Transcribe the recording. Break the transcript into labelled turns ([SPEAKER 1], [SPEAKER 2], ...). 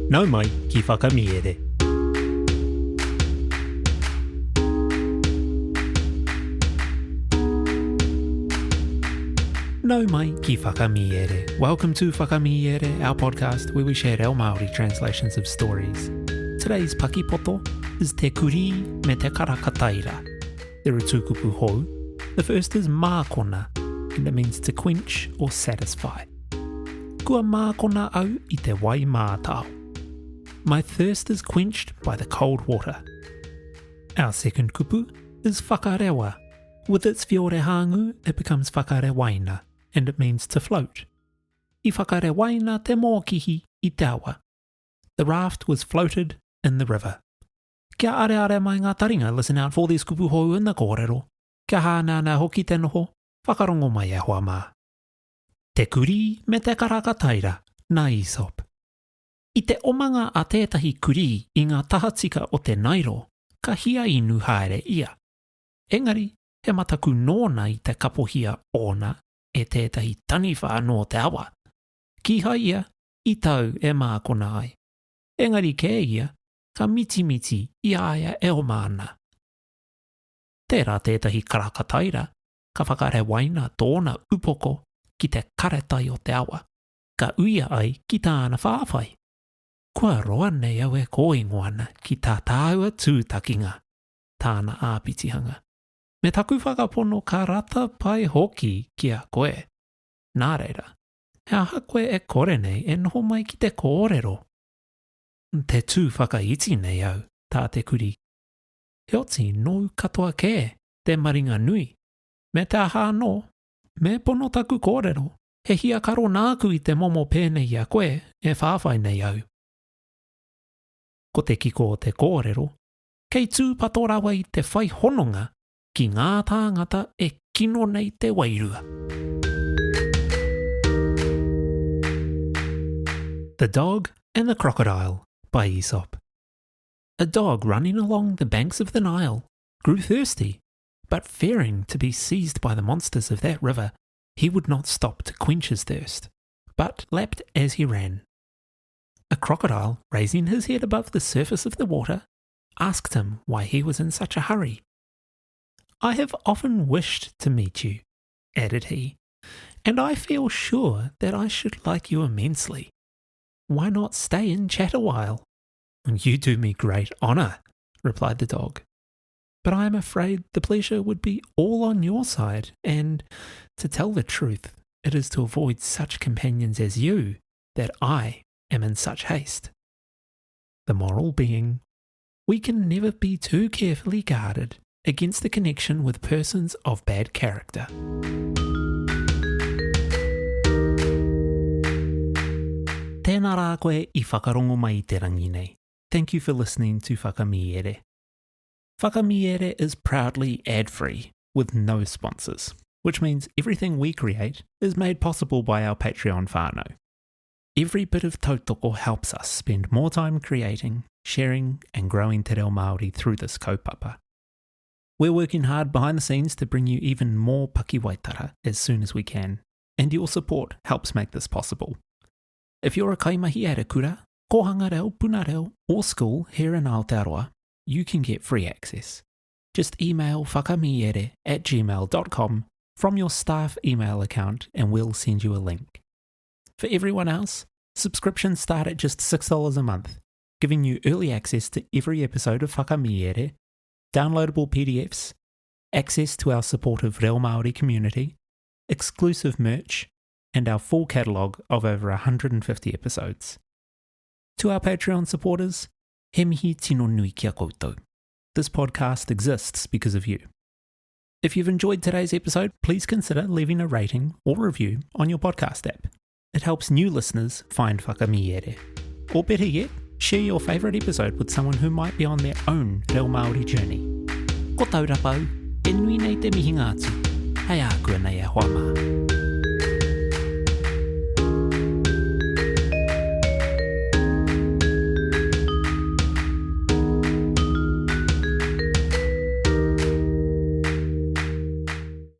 [SPEAKER 1] Nau mai ki whakamiere. Nau mai ki whakamiere. Welcome to Whakamiere, our podcast where we share our Māori translations of stories. Today's Paki Poto is Te Kurī me Te Karakataira. There are two kupu hou. The first is mākona, and it means to quench or satisfy. Kua mākona au I te wai mātau. My thirst is quenched by the cold water. Our second kupu is whakarewa. With its whiore hāngu, it becomes whakarewaina, and it means to float. I whakarewaina te mōkihi I te awa. The raft was floated in the river. Kia are mai ngā taringa, listen out for these kupu hou in the kōrero. Kia hānana hoki te noho, whakarongo mai e hoa mā. Te Kurī me te Karakataira, nā Aesop. I te omanga a tētahi kurī I ngā tahatika o te nairo, ka hia inu haere ia. Engari, he mataku nōna I te kapohia ōna e tētahi taniwha no te awa. Ki hai ia, I tau e mākona ai. Engari ke ia, ka miti I aia e o māna. Tērā tētahi Karakataira, ka whakarewaina tōna upoko ki te karetai o te awa, ka uia ai ki tāna whāwhai. Kua roa nei au e kōingoana ki tā tāua tūtakinga, tāna āpitihanga. Me taku whakapono ka rata pai hoki ki a koe. Nā reira, he aha koe e kore nei e noho mai ki te kōrero. Te tū whakaiti nei au, tā te Kurī. He oti nō katoa kē, te maringa nui. Me te aha anō, me pono taku kōrero, he hia karo nāku I te momo pēnei a koe e whāwhai nei au. Ko te kiko o te kōrero, kei tū patorawa I te whai hononga ki ngā tāngata e kino nei te wairua. The Dog and the Crocodile by Aesop. A dog running along the banks of the Nile grew thirsty, but fearing to be seized by the monsters of that river, he would not stop to quench his thirst, but lapped as he ran. A crocodile, raising his head above the surface of the water, asked him why he was in such a hurry. "I have often wished to meet you," added he, "and I feel sure that I should like you immensely. Why not stay and chat a while?" "You do me great honour," replied the dog. "But I am afraid the pleasure would be all on your side, and, to tell the truth, it is to avoid such companions as you that I am in such haste." The moral being, we can never be too carefully guarded against the connection with persons of bad character. Tēnā rā koe I whakarongo mai I te rangi nei. Thank you for listening to Whakamiere. Whakamiere is proudly ad-free, with no sponsors, which means everything we create is made possible by our Patreon whānau. Every bit of tautoko helps us spend more time creating, sharing and growing te reo Māori through this kaupapa. We're working hard behind the scenes to bring you even more Paki waitara as soon as we can, and your support helps make this possible. If you're a kaimahi at a kura, kohanga reo, puna reo, or school here in Aotearoa, you can get free access. Just email whakamiere@gmail.com from your staff email account and we'll send you a link. For everyone else, subscriptions start at just $6 a month, giving you early access to every episode of Whakamiere, downloadable PDFs, access to our supportive Reo Māori community, exclusive merch, and our full catalogue of over 150 episodes. To our Patreon supporters, he mihi tino nui kia koutou. This podcast exists because of you. If you've enjoyed today's episode, please consider leaving a rating or review on your podcast app. It helps new listeners find Whakamiere. Or better yet, share your favourite episode with someone who might be on their own Reo Māori journey. Ko Taurapa, e nui nei te mihi ngātu. Hei ākua nei e hoa mā.